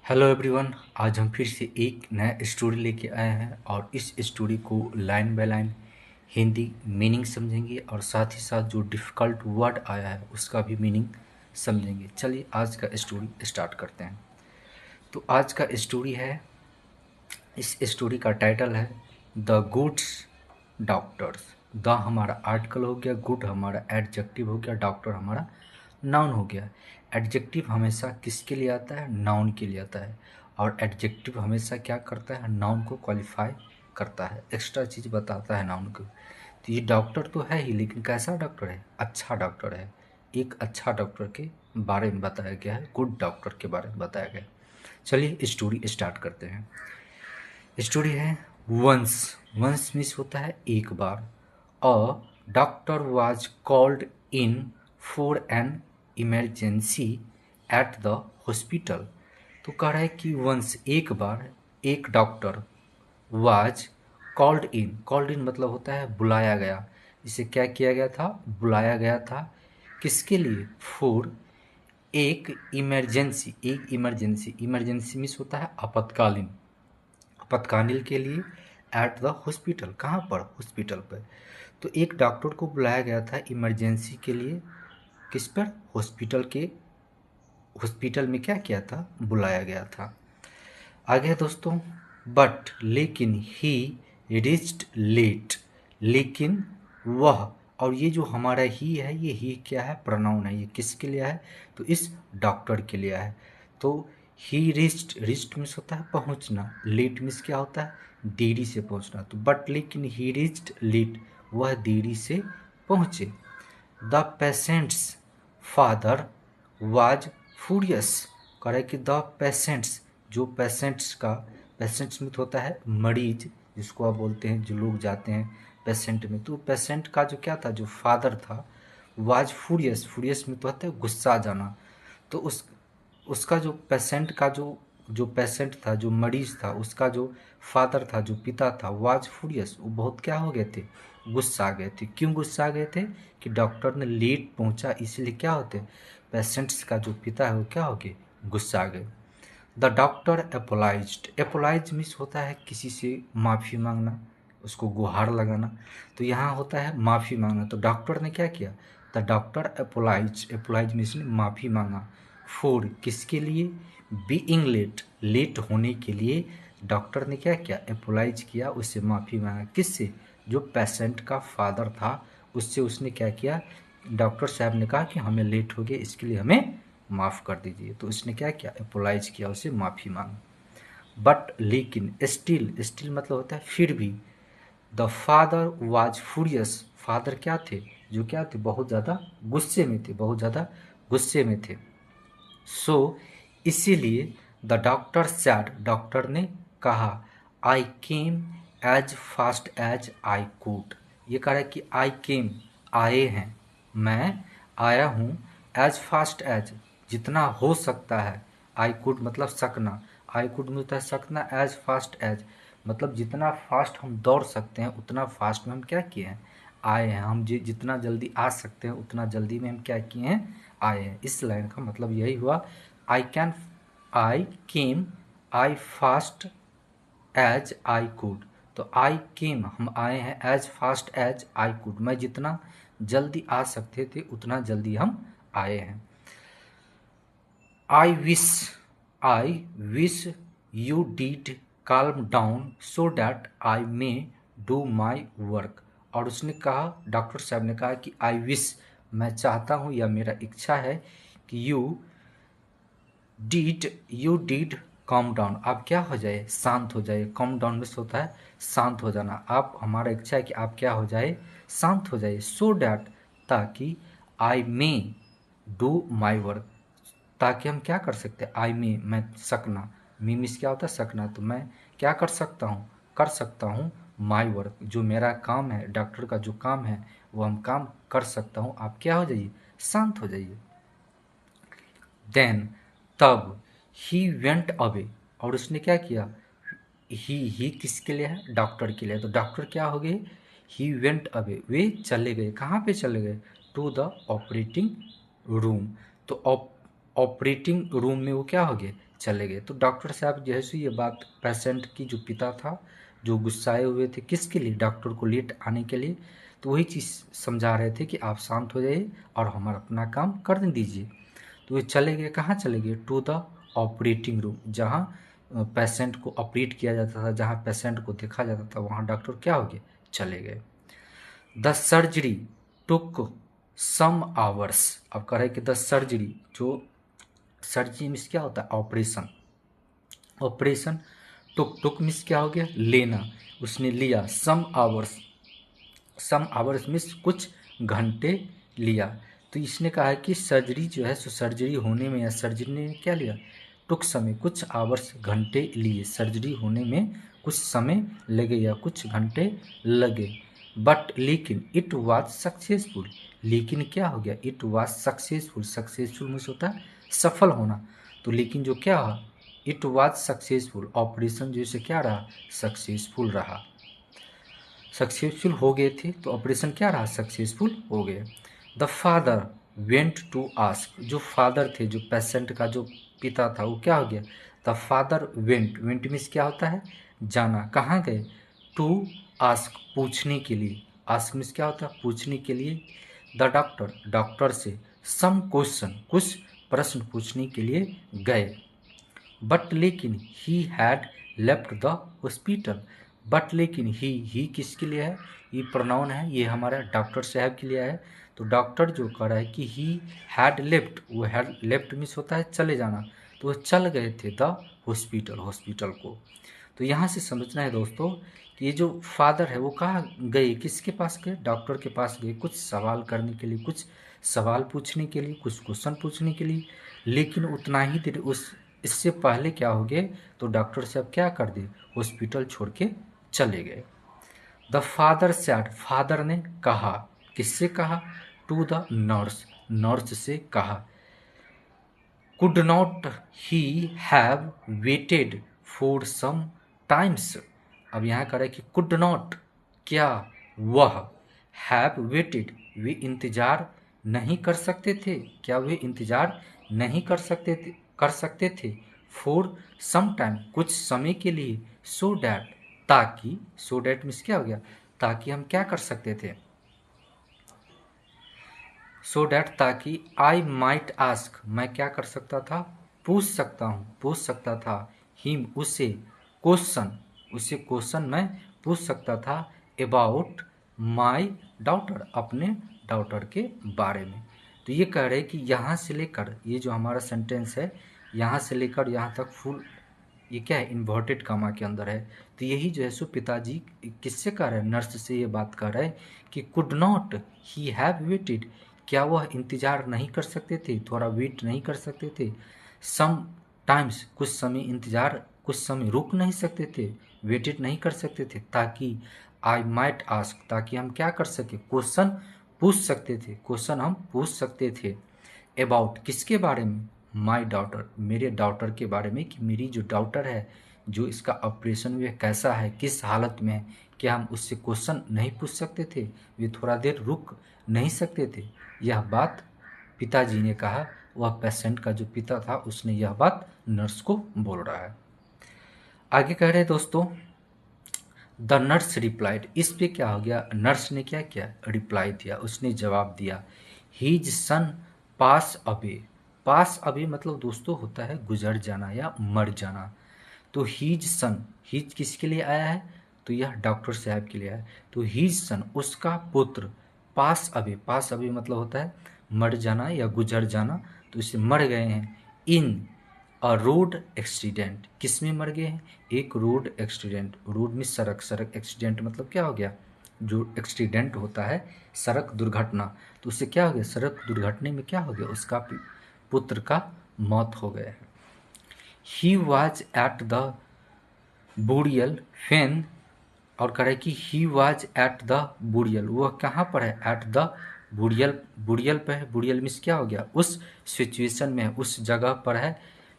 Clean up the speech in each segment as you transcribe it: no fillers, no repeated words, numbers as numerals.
Hello everyone. आज हम फिर से एक नया स्टोरी लेके आए हैं और इस स्टोरी को line by line Hindi meaning समझेंगे और साथ ही साथ जो डिफ़िकल्ट वर्ड आया है उसका भी मीनिंग समझेंगे। चलिए आज का स्टोरी स्टार्ट करते हैं। तो आज का स्टोरी है, इस स्टोरी का टाइटल है द गुड्स डॉक्टर्स। द हमारा आर्टिकल हो गया, गुड हमारा एडजेक्टिव हो गया, डॉक्टर हमारा नाउन हो गया। एडजेक्टिव हमेशा किसके लिए आता है? नाउन के लिए आता है। और एडजेक्टिव हमेशा क्या करता है? नाउन को क्वालिफाई करता है, एक्स्ट्रा चीज़ बताता है नाउन को। तो ये डॉक्टर तो है ही, लेकिन कैसा डॉक्टर है? अच्छा डॉक्टर है। एक अच्छा डॉक्टर के बारे में बताया गया है, गुड डॉक्टर के बारे में बताया गया है। चलिए स्टोरी स्टार्ट करते हैं। स्टोरी है वंस। वंस मीन्स होता है एक बार। A doctor was called in for an emergency at the hospital. तो कह रहा है कि वंस एक बार एक डॉक्टर वाज कॉल्ड इन मतलब होता है बुलाया गया। इसे क्या किया गया था? बुलाया गया था। किसके लिए? फॉर एक इमरजेंसी। इमरजेंसी मीन्स होता है आपातकालीन। आपातकालीन के लिए एट द हॉस्पिटल। कहाँ पर? हॉस्पिटल पर। तो एक डॉक्टर को बुलाया गया था इमरजेंसी के लिए। किस पर? हॉस्पिटल के। हॉस्पिटल में क्या किया था? बुलाया गया था। आगे है दोस्तों, बट लेकिन ही रिच्ड लेट। लेकिन वह, और ये जो हमारा ही है, ये ही क्या है? प्रोनाउन है। ये किसके लिए है? तो इस डॉक्टर के लिए है। तो ही रिच्ड मीन्स होता है पहुंचना, लेट मीन्स क्या होता है? देरी से पहुंचना। तो बट लेकिन ही रिच्ड लेट, वह देरी से पहुंचे। The patients father was furious. करे कि द पेशेंट्स, जो पेशेंट्स का, पेशेंट्स में तो होता है मरीज, जिसको आप बोलते हैं, जो लोग जाते हैं पेशेंट में। तो पेशेंट का जो क्या था, जो फादर था, वाज फ्यूरियस। फ्यूरियस में तो होता है गुस्सा जाना। तो उसका जो पेशेंट का जो पेशेंट था, जो मरीज था, उसका जो फादर था, जो पिता था, वाज फ्यूरियस, वो बहुत क्या हो गए थे? गुस्सा आ गए थे। क्यों गुस्सा आ गए थे? कि डॉक्टर ने लेट पहुंचा, इसलिए क्या होते? पेशेंट्स का जो पिता है वो क्या हो गए? गुस्सा आ गए। The doctor apologised. Apologise means होता है किसी से माफ़ी मांगना, उसको गुहार लगाना। तो यहाँ होता है माफ़ी मांगना। तो डॉक्टर ने क्या किया? द डॉक्टर एपोलाइज मीन्स ने माफ़ी मांगा। फॉर किसके लिए? बीइंग लेट, लेट होने के लिए डॉक्टर ने क्या किया? एपोलाइज किया, उससे माफ़ी मांगा। किससे? जो पेशेंट का फादर था, उससे उसने क्या किया? डॉक्टर साहब ने कहा कि हमें लेट हो गया, इसके लिए हमें माफ़ कर दीजिए। तो उसने क्या किया? एपोलाइज किया, उससे माफ़ी मांगी। बट लेकिन स्टिल मतलब होता है फिर भी। The father was furious. Father क्या थे? जो क्या थे? बहुत ज़्यादा गुस्से में थे, बहुत ज़्यादा गुस्से में थे। सो इसीलिए द डॉक्टर सैड, डॉक्टर ने कहा, I came as fast as I could. ये कह रहा है कि आई केम, आए हैं, मैं आया हूँ, एज फास्ट एज, जितना हो सकता है। आई कुड मतलब सकना, आई कुड मिलता है सकना, एज फास्ट एज मतलब जितना फास्ट हम दौड़ सकते हैं उतना फास्ट में हम क्या किए हैं? आए हैं। हम जितना जल्दी आ सकते हैं उतना जल्दी में हम क्या किए हैं? आए हैं। इस लाइन का मतलब यही हुआ, I came, I fast as I could. तो आई केम, हम आए हैं, as fast as I could, मैं जितना जल्दी आ सकते थे उतना जल्दी हम आए हैं। I wish, I wish you did calm down so that I may do my work. और उसने कहा, डॉक्टर साहब ने कहा कि आई विश, मैं चाहता हूँ या मेरा इच्छा है कि यू डिड calm डाउन, आप क्या हो जाए? शांत हो जाए। calm डाउन में होता है शांत हो जाना। आप, हमारा इच्छा है कि आप क्या हो जाए? शांत हो जाए। सो डैट, ताकि, आई मे डू माई वर्क, ताकि हम क्या कर सकते हैं? आई में, मैं सकना, मी मिस क्या होता है? सकना। तो मैं क्या कर सकता हूँ? कर सकता हूँ माई वर्क, जो मेरा काम है, डॉक्टर का जो काम है वो हम काम कर सकता हूँ। आप क्या हो जाइए? शांत हो जाइए। देन, तब, ही वेंट अवे, और उसने क्या किया? ही किसके लिए है? डॉक्टर के लिए। तो डॉक्टर क्या हो गए? ही वेंट अवे, वे चले गए। कहाँ पे चले गए? To the operating room. तो ऑपरेटिंग रूम में वो क्या हो गए? चले गए। तो डॉक्टर साहब जो है सो ये बात पेशेंट की जो पिता था, जो गुस्साए हुए थे, किसके लिए, डॉक्टर को लेट आने के लिए, तो वही चीज़ समझा रहे थे कि आप शांत हो जाइए और हमारा अपना काम कर दीजिए। तो वे चले गए, कहाँ चले गए, टू द ऑपरेटिंग रूम, जहाँ पेशेंट को ऑपरेट किया जाता था, जहाँ पेशेंट को देखा जाता था, वहाँ डॉक्टर क्या हो गए, चले गए। The surgery took some hours. अब कह रहे कि द सर्जरी, जो सर्जरी मीन्स क्या होता है, operation, operation took, took means क्या हो गया, लेना, उसने लिया, सम आवर्स मीन्स कुछ घंटे लिया। तो इसने कहा है कि सर्जरी जो है सो सर्जरी होने में, या सर्जरी ने क्या लिया, टुक समय, कुछ आवर्स घंटे लिए, सर्जरी होने में कुछ समय लगे या कुछ घंटे लगे। बट लेकिन इट वाज सक्सेसफुल, लेकिन क्या हो गया, it was successful, successful means होता है सफल होना। तो लेकिन जो क्या हुआ, इट वाज सक्सेसफुल, ऑपरेशन जो से क्या रहा, सक्सेसफुल रहा, सक्सेसफुल हो गए थे, तो ऑपरेशन क्या रहा, सक्सेसफुल हो गए। The father went to ask, जो फादर थे, जो पेशेंट का जो पिता था, वो क्या हो गया, the father went, went means क्या होता है, जाना, कहाँ गए, टू आस्क, पूछने के लिए, आस्क मीन्स क्या होता है, पूछने के लिए, द डॉक्टर, डॉक्टर से, सम क्वेश्चन, कुछ प्रश्न पूछने के लिए गए। बट लेकिन he had left the hospital, but लेकिन ही किसके लिए है, ये प्रोनाउन है, ये हमारा डॉक्टर साहब के लिए है। तो डॉक्टर जो कह रहा है कि ही हैड लेफ्ट, वो हैड लेफ्ट मीन्स होता है चले जाना, तो वो चल गए थे द हॉस्पिटल, हॉस्पिटल को। तो यहाँ से समझना है दोस्तों कि ये जो फादर है वो कहाँ गए, किसके पास गए, डॉक्टर के पास गए, कुछ सवाल करने के लिए, कुछ सवाल पूछने के लिए, कुछ क्वेश्चन पूछने के लिए। लेकिन उतना ही देर उस इससे पहले क्या हो गए, तो डॉक्टर साहब क्या कर दिए, हॉस्पिटल छोड़ के चले गए। द फादर सैड, फादर ने कहा, किससे कहा, टू द नर्स, नर्स से कहा, could not he have waited for some times. अब यहाँ कह रहा है कि कुड नॉट, क्या वह, हैव वेटेड, वे इंतजार नहीं कर सकते थे, क्या वे इंतजार नहीं कर सकते थे, फॉर सम टाइम, कुछ समय के लिए, सो डैट, ताकि, सो डैट मीन्स क्या हो गया, ताकि हम क्या कर सकते थे, सो डैट, ताकि, आई माइट आस्क, मैं क्या कर सकता था, पूछ सकता हूँ, पूछ सकता था, हिम, उसे, क्वेश्चन, उसे क्वेश्चन मैं पूछ सकता था, अबाउट माई डॉटर, अपने डॉटर के बारे में। तो ये कह रहे कि यहाँ से लेकर, ये जो हमारा सेंटेंस है, यहाँ से लेकर यहाँ तक फुल, ये क्या है, इन्वर्टेड कामा के अंदर है। तो यही जो है सो पिताजी किससे कह रहे हैं, नर्स से ये बात कर रहे हैं कि could not he have weighted, क्या वह इंतजार नहीं कर सकते थे, थोड़ा वेट नहीं कर सकते थे, सम टाइम्स, कुछ समय इंतजार, कुछ समय रुक नहीं सकते थे, वेटेड नहीं कर सकते थे, ताकि, आई माइट आस्क, ताकि हम क्या कर सके, क्वेश्चन पूछ सकते थे, क्वेश्चन हम पूछ सकते थे, अबाउट, किसके बारे में, माई डॉटर, मेरे डॉटर के बारे में, कि मेरी जो डॉटर है, जो इसका ऑपरेशन हुआ कैसा है, किस हालत में है, क्या हम उससे क्वेश्चन नहीं पूछ सकते थे, वे थोड़ा देर रुक नहीं सकते थे। यह बात पिताजी ने कहा, वह पेशेंट का जो पिता था उसने यह बात नर्स को बोल रहा है। आगे कह रहे दोस्तों, द नर्स रिप्लाइड, इस पे क्या हो गया, नर्स ने क्या किया, रिप्लाई दिया, उसने जवाब दिया, हीज सन पास अवे, पास अवे मतलब दोस्तों होता है गुजर जाना या मर जाना। तो हीज सन, हीज किसके लिए आया है, तो यह डॉक्टर साहब के लिए है। तो हीज सन, उसका पुत्र, पास अवे मतलब होता है मर जाना या गुजर जाना, तो इसे मर गए हैं, इन अ रोड एक्सीडेंट, किस में मर गए हैं, एक रोड एक्सीडेंट, रोड में सड़क, सड़क एक्सीडेंट मतलब क्या हो गया, जो एक्सीडेंट होता है सड़क दुर्घटना, तो उससे क्या हो गया, सड़क दुर्घटना में क्या हो गया, उसका पुत्र का मौत हो गया है। He was at the burial fen, और कह रहे कि he was at the burial, वह कहाँ पर है, एट द बुरियल, बुरियल पर है, बुरियल मीन्स क्या हो गया, उस सिचुएशन में है, उस जगह पर है,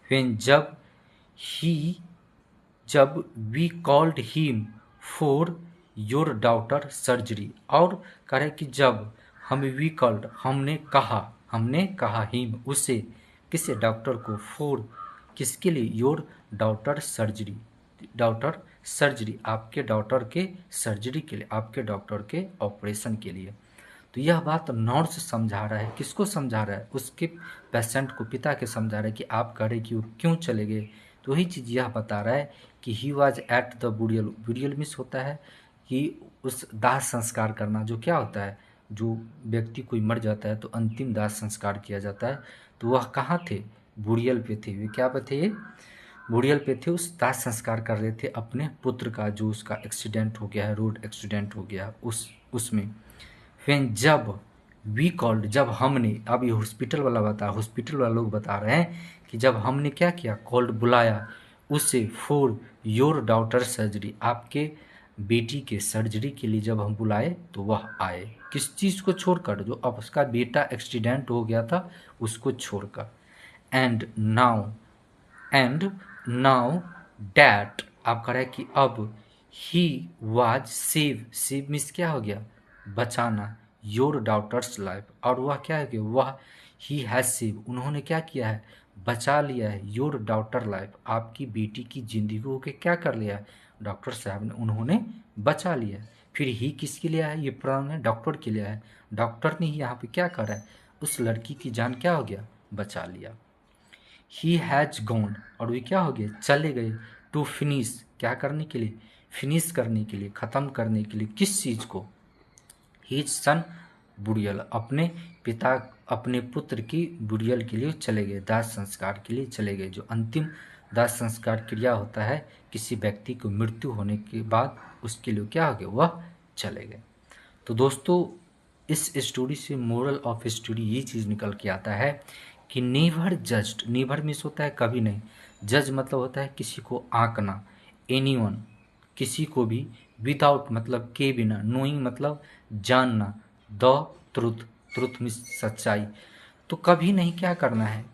when, जब, ही, जब, we called him for your daughter surgery, और कह रहे कि जब हम, वी कॉल्ड, हमने कहा हिम, उसे, किसे, डॉक्टर को, फॉर, किसके लिए? Your daughter surgery, daughter surgery, आपके डॉटर के सर्जरी के लिए, आपके डॉक्टर के ऑपरेशन के लिए। तो यह बात नर्स समझा रहा है, किसको समझा रहा है? उसके पेशेंट को, पिता के समझा रहा है कि आप कह रहे कि वो क्यों चले गए। तो वही चीज़ यह बता रहा है कि he was at the burial. Burial miss होता है कि उस दाह संस्कार करना, जो क्या होता है, जो व्यक्ति कोई मर जाता है तो अंतिम दाह संस्कार किया जाता है। तो वह कहाँ थे? बुरियल पे थे। वे क्या पे थे? ये बुरियल पे थे, उस दाह संस्कार कर रहे थे अपने पुत्र का, जो उसका एक्सीडेंट हो गया है, रोड एक्सीडेंट हो गया उसमें। फिर जब वी कॉल्ड, जब हमने, अब ये हॉस्पिटल वाला हॉस्पिटल वाले लोग बता रहे हैं कि जब हमने क्या किया, कॉल्ड, बुलाया उसे, फॉर योर डॉटर सर्जरी, आपके बेटी के सर्जरी के लिए जब हम बुलाए तो वह आए। किस चीज़ को छोड़कर? जो अब उसका बेटा एक्सीडेंट हो गया था उसको छोड़कर। एंड नाउ डैट, आप कह रहे हैं कि अब ही वाज सेव मीन्स क्या हो गया? बचाना, योर डॉटर्स लाइफ, और वह क्या है कि वह ही हैज सेव, उन्होंने क्या किया है? बचा लिया है, योर डॉटर लाइफ, आपकी बेटी की जिंदगी को क्या कर लिया है? डॉक्टर साहब ने, उन्होंने बचा लिया है। फिर ही किसके लिए है? ये प्रोनाउन है डॉक्टर के लिए है। डॉक्टर ने ही यहाँ पे क्या करा है? उस लड़की की जान क्या हो गया? बचा लिया। ही हैज गॉन, और वे क्या हो गए? चले गए। टू फिनिश, क्या करने के लिए? फिनिश करने के लिए, ख़त्म करने के लिए। किस चीज़ को? हिज सन बुरियल, अपने पिता, अपने पुत्र की बुरियल के लिए चले गए, दाह संस्कार के लिए चले गए। जो अंतिम दाह संस्कार क्रिया होता है किसी व्यक्ति को मृत्यु होने के बाद, उसके लिए क्या हो गए? वह चले गए। तो दोस्तों, इस स्टोरी से मोरल ऑफ स्टोरी ये चीज़ निकल के आता है कि नेवर जज्ड, नेवर मिस होता है कभी नहीं, जज मतलब होता है किसी को आंकना, एनीवन, किसी को भी, विदाउट मतलब के बिना, नोइंग मतलब जानना, द ट्रुथ, ट्रुथ मीन्स सच्चाई। तो कभी नहीं क्या करना है?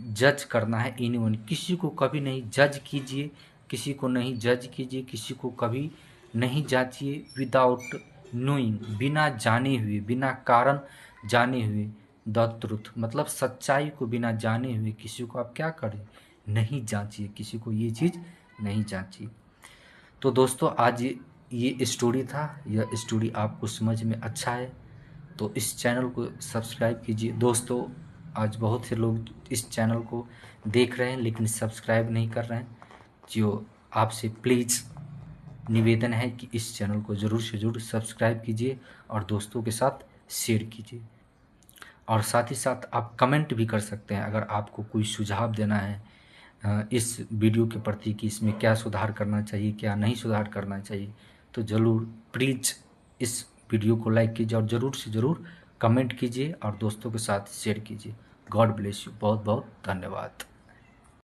जज करना है एनीवन, किसी को कभी नहीं जज कीजिए, किसी को नहीं जज कीजिए, किसी को कभी नहीं जांचिए। विदाउट नोइंग, बिना जाने हुए, बिना कारण जाने हुए, द ट्रुथ मतलब सच्चाई को बिना जाने हुए किसी को आप क्या करें? नहीं जांचिए, किसी को ये चीज़ नहीं जांचिए। तो दोस्तों, आज ये स्टोरी था। यह स्टोरी आपको समझ में अच्छा है तो इस चैनल को सब्सक्राइब कीजिए। दोस्तों, आज बहुत से लोग इस चैनल को देख रहे हैं लेकिन सब्सक्राइब नहीं कर रहे हैं। जो आपसे प्लीज़ निवेदन है कि इस चैनल को ज़रूर से ज़रूर सब्सक्राइब कीजिए और दोस्तों के साथ शेयर कीजिए। और साथ ही साथ आप कमेंट भी कर सकते हैं अगर आपको कोई सुझाव देना है इस वीडियो के प्रति कि इसमें क्या सुधार करना चाहिए, क्या नहीं सुधार करना चाहिए। तो ज़रूर प्लीज़ इस वीडियो को लाइक कीजिए और ज़रूर से ज़रूर कमेंट कीजिए और दोस्तों के साथ शेयर कीजिए। God bless you. बहुत बहुत धन्यवाद।